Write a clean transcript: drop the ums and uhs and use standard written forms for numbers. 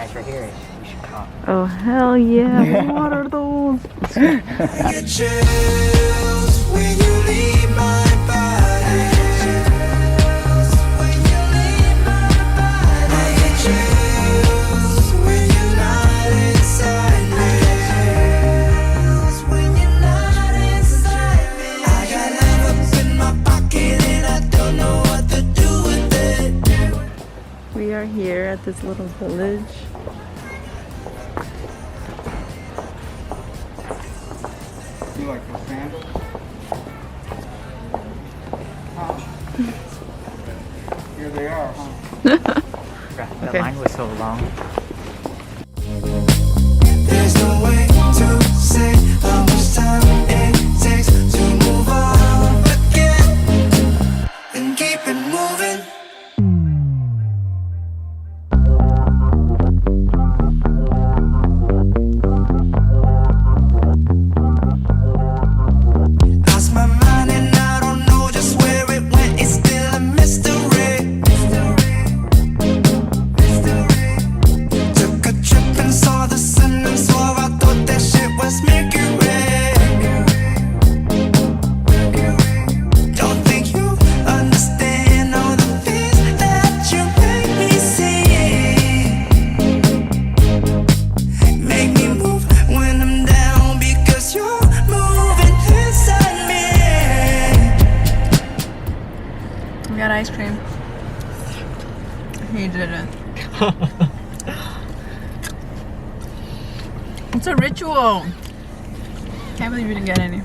nice right here. You should come. Oh hell yeah! What are those? I get chills when you leave my body. When you leave my body. I get chills when you're not inside me. When you're not inside me. I got love up in my pocket and I don't know what to do with it. We are here at this little village. You like the sandals? Here they are, huh? The Okay. line was so long. There's no way to say how much time it takes to move on again and keep it moving. Lost my mind and I don't know just where it went. It's still a mystery. Took a trip and saw the sun and swore I thought that shit was Mercury. Don't think you understand all the things that you make me see. Make me move when I'm down because you're moving inside me. We got ice cream. He didn't. It's a ritual. Can't believe you didn't get any.